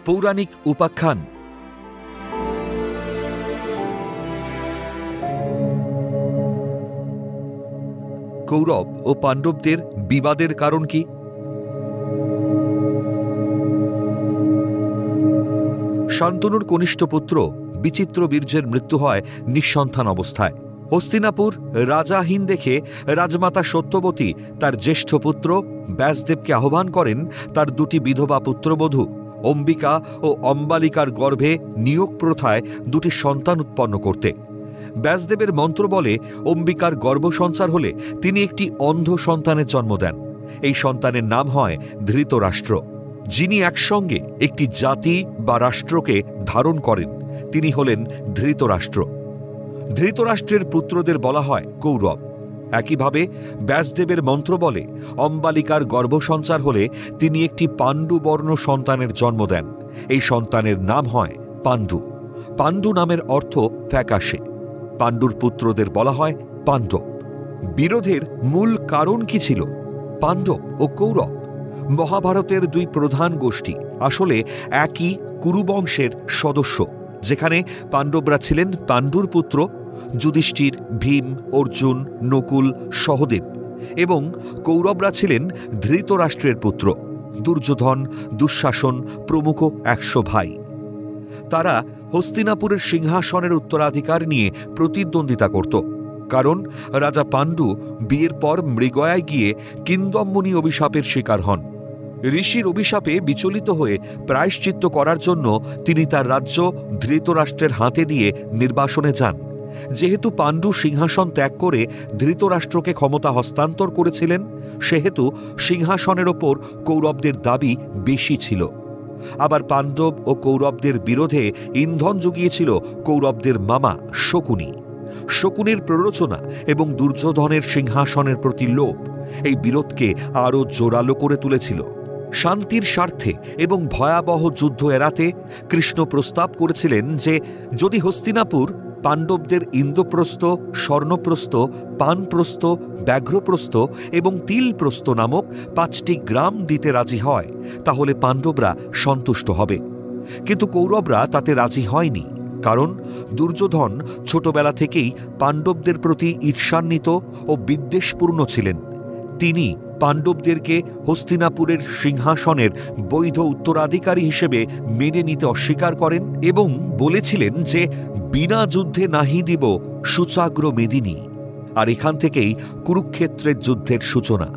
পৌরাণিক উপাখ্যান। কৌরব ও পাণ্ডবদের বিবাদের কারণ কি? শান্তনুর কনিষ্ঠ পুত্র বিচিত্র বীর্যের মৃত্যু হয় নিঃসন্তান অবস্থায়। হস্তিনাপুর রাজাহীন দেখে রাজমাতা সত্যবতী তার জ্যেষ্ঠ পুত্র ব্যাসদেবকে আহ্বান করেন তার দুটি বিধবা পুত্রবধূ অম্বিকা ও অম্বালিকার গর্ভে নিয়োগ প্রথায় দুটি সন্তান উৎপন্ন করতে। ব্যাসদেবের মন্ত্র বলে অম্বিকার গর্ভসঞ্চার হলে তিনি একটি অন্ধ সন্তানের জন্ম দেন। এই সন্তানের নাম হয় ধৃতরাষ্ট্র, যিনি একসঙ্গে একটি জাতি বা রাষ্ট্রকে ধারণ করেন। তিনি হলেন ধৃতরাষ্ট্র। ধৃতরাষ্ট্রের পুত্রদের বলা হয় কৌরব। একইভাবে ব্যাসদেবের মন্ত্র বলে অম্বালিকার গর্ভসঞ্চার হলে তিনি একটি পাণ্ডুবর্ণ সন্তানের জন্ম দেন। এই সন্তানের নাম হয় পাণ্ডু। পাণ্ডু নামের অর্থ ফ্যাকাশে। পাণ্ডুর পুত্রদের বলা হয় পাণ্ডব। বিরোধের মূল কারণ কি ছিল? পাণ্ডব ও কৌরব মহাভারতের দুই প্রধান গোষ্ঠী, আসলে একই কুরুবংশের সদস্য। যেখানে পাণ্ডবরা ছিলেন পাণ্ডুর পুত্র যুধিষ্ঠির, ভীম, অর্জুন, নকুল, সহদেব, এবং কৌরবরা ছিলেন ধৃতরাষ্ট্রের পুত্র দুর্যোধন, দুঃশাসন প্রমুখ 100 ভাই। তারা হস্তিনাপুরের সিংহাসনের উত্তরাধিকার নিয়ে প্রতিদ্বন্দ্বিতা করত, কারণ রাজা পাণ্ডু বিয়ের পর মৃগয়ায় গিয়ে কিংদম্মনি অভিশাপের শিকার হন। ঋষির অভিশাপে বিচলিত হয়ে প্রায়শ্চিত্ত করার জন্য তিনি তার রাজ্য ধৃতরাষ্ট্রের হাতে দিয়ে নির্বাসনে যান। যেহেতু পাণ্ডু সিংহাসন ত্যাগ করে ধৃতরাষ্ট্রকে ক্ষমতা হস্তান্তর করেছিলেন, সেহেতু সিংহাসনের ওপর কৌরবদের দাবি বেশি ছিল। আবার পাণ্ডব ও কৌরবদের বিরোধে ইন্ধন জুগিয়েছিল কৌরবদের মামা শকুনি। শকুনির প্ররোচনা এবং দুর্যোধনের সিংহাসনের প্রতি লোভ এই বিরোধকে আরও জোরালো করে তুলেছিল। শান্তির স্বার্থে এবং ভয়াবহ যুদ্ধ এড়াতে কৃষ্ণ প্রস্তাব করেছিলেন যে যদি হস্তিনাপুর পাণ্ডবদের ইন্দ্রপ্রস্থ, স্বর্ণপ্রস্থ, পানপ্রস্থ, ব্যাঘ্রপ্রস্থ এবং তিলপ্রস্থ নামক 5টি গ্রাম দিতে রাজি হয়, তাহলে পাণ্ডবরা সন্তুষ্ট হবে। কিন্তু কৌরবরা তাতে রাজি হয়নি, কারণ দুর্যোধন ছোটবেলা থেকেই পাণ্ডবদের প্রতি ঈর্ষান্বিত ও বিদ্বেষপূর্ণ ছিলেন। তিনি পাণ্ডবদেরকে হস্তিনাপুরের সিংহাসনের বৈধ উত্তরাধিকারী হিসেবে মেনে নিতে অস্বীকার করেন এবং বলেছিলেন যে বিনা যুদ্ধে নাহি দিব সুচাগ্র মেদিনী। আর এখান থেকেই কুরুক্ষেত্রের যুদ্ধের সূচনা।